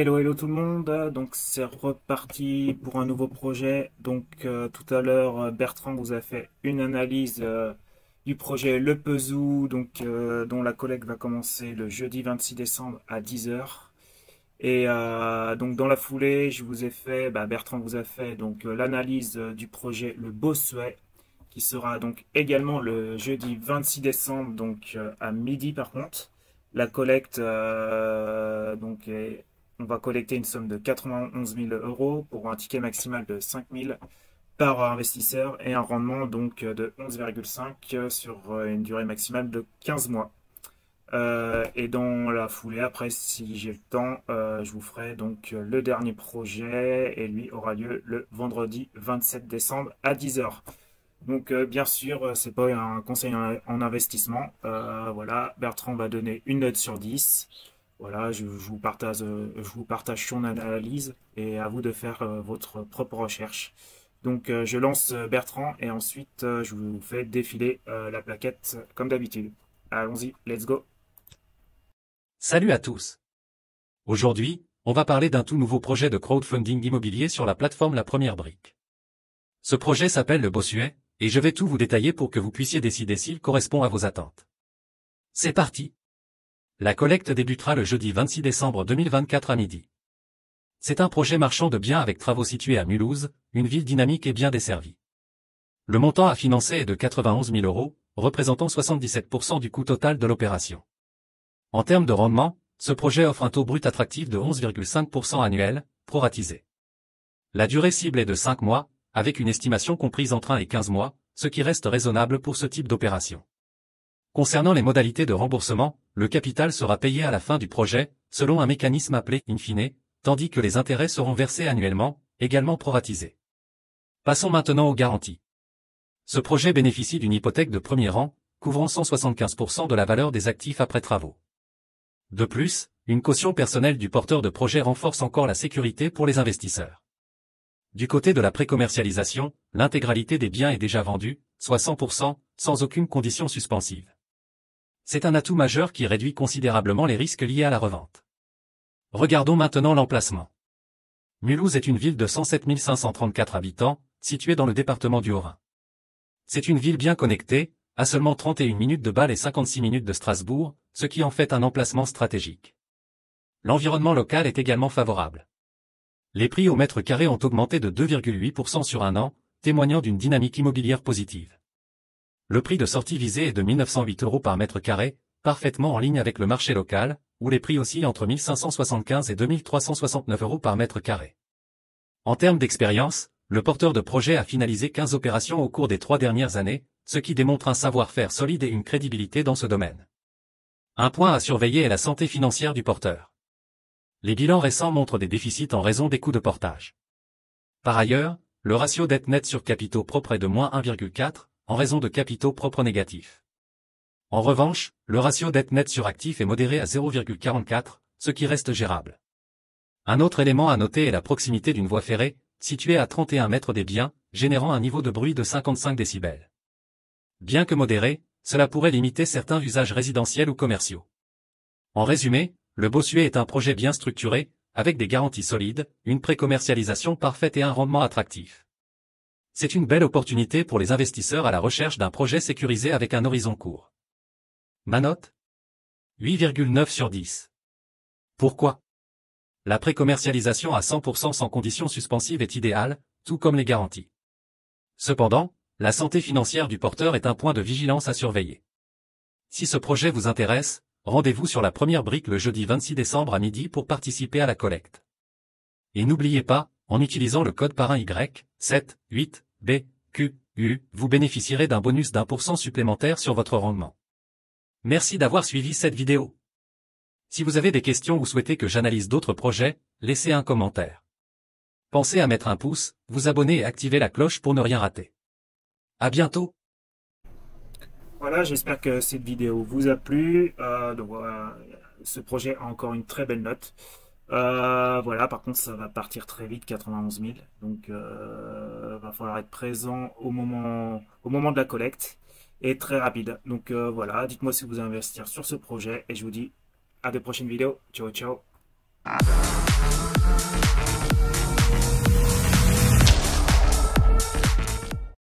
Hello, hello tout le monde. Donc c'est reparti pour un nouveau projet. Donc tout à l'heure, Bertrand vous a fait une analyse du projet Le Pezou, donc dont la collecte va commencer le jeudi 26 décembre à 10 heures. Et donc dans la foulée, Bertrand vous a fait donc l'analyse du projet Le Bossuet, qui sera donc également le jeudi 26 décembre, donc à midi par contre. La collecte, on va collecter une somme de 91 000 euros pour un ticket maximal de 5 000 par investisseur et un rendement donc de 11,5 sur une durée maximale de 15 mois. Et dans la foulée, après, si j'ai le temps, je vous ferai donc le dernier projet et lui aura lieu le vendredi 27 décembre à 10 heures. Donc bien sûr, c'est pas un conseil en investissement. Voilà, Bertrand va donner une note sur 10. Voilà, je vous partage son analyse et à vous de faire votre propre recherche. Donc je lance Bertrand et ensuite je vous fais défiler la plaquette comme d'habitude. Allons-y, let's go. Salut à tous. Aujourd'hui, on va parler d'un tout nouveau projet de crowdfunding immobilier sur la plateforme La Première Brique. Ce projet s'appelle le Bossuet, et je vais tout vous détailler pour que vous puissiez décider s'il correspond à vos attentes. C'est parti. La collecte débutera le jeudi 26 décembre 2024 à midi. C'est un projet marchand de biens avec travaux situé à Mulhouse, une ville dynamique et bien desservie. Le montant à financer est de 91 000 euros, représentant 77% du coût total de l'opération. En termes de rendement, ce projet offre un taux brut attractif de 11,5% annuel, proratisé. La durée cible est de 5 mois, avec une estimation comprise entre 1 et 15 mois, ce qui reste raisonnable pour ce type d'opération. Concernant les modalités de remboursement, le capital sera payé à la fin du projet, selon un mécanisme appelé in fine, tandis que les intérêts seront versés annuellement, également proratisés. Passons maintenant aux garanties. Ce projet bénéficie d'une hypothèque de premier rang, couvrant 175% de la valeur des actifs après travaux. De plus, une caution personnelle du porteur de projet renforce encore la sécurité pour les investisseurs. Du côté de la précommercialisation, l'intégralité des biens est déjà vendue, soit 100%, sans aucune condition suspensive. C'est un atout majeur qui réduit considérablement les risques liés à la revente. Regardons maintenant l'emplacement. Mulhouse est une ville de 107 534 habitants, située dans le département du Haut-Rhin. C'est une ville bien connectée, à seulement 31 minutes de Bâle et 56 minutes de Strasbourg, ce qui en fait un emplacement stratégique. L'environnement local est également favorable. Les prix au mètre carré ont augmenté de 2,8% sur un an, témoignant d'une dynamique immobilière positive. Le prix de sortie visé est de 1 908 euros par mètre carré, parfaitement en ligne avec le marché local, où les prix oscillent entre 1 575 et 2 369 euros par mètre carré. En termes d'expérience, le porteur de projet a finalisé 15 opérations au cours des 3 dernières années, ce qui démontre un savoir-faire solide et une crédibilité dans ce domaine. Un point à surveiller est la santé financière du porteur. Les bilans récents montrent des déficits en raison des coûts de portage. Par ailleurs, le ratio dette nette sur capitaux propres est de moins 1,4, en raison de capitaux propres négatifs. En revanche, le ratio dette nette sur actifs est modéré à 0,44, ce qui reste gérable. Un autre élément à noter est la proximité d'une voie ferrée, située à 31 mètres des biens, générant un niveau de bruit de 55 décibels. Bien que modéré, cela pourrait limiter certains usages résidentiels ou commerciaux. En résumé, le Bossuet est un projet bien structuré, avec des garanties solides, une précommercialisation parfaite et un rendement attractif. C'est une belle opportunité pour les investisseurs à la recherche d'un projet sécurisé avec un horizon court. Ma note ? 8,9 sur 10. Pourquoi ? La précommercialisation à 100% sans conditions suspensives est idéale, tout comme les garanties. Cependant, la santé financière du porteur est un point de vigilance à surveiller. Si ce projet vous intéresse, rendez-vous sur La Première Brique le jeudi 26 décembre à midi pour participer à la collecte. Et n'oubliez pas, en utilisant le code parrain Y, 7, 8, B, Q, U, vous bénéficierez d'un bonus d'1% supplémentaire sur votre rendement. Merci d'avoir suivi cette vidéo. Si vous avez des questions ou souhaitez que j'analyse d'autres projets, laissez un commentaire. Pensez à mettre un pouce, vous abonner et activer la cloche pour ne rien rater. À bientôt. Voilà, j'espère que cette vidéo vous a plu. Ce projet a encore une très belle note. Voilà, par contre, ça va partir très vite, 91 000. Donc, va falloir être présent au moment de la collecte et très rapide. Donc, voilà, dites-moi si vous investir sur ce projet et je vous dis à de prochaines vidéos. Ciao, ciao.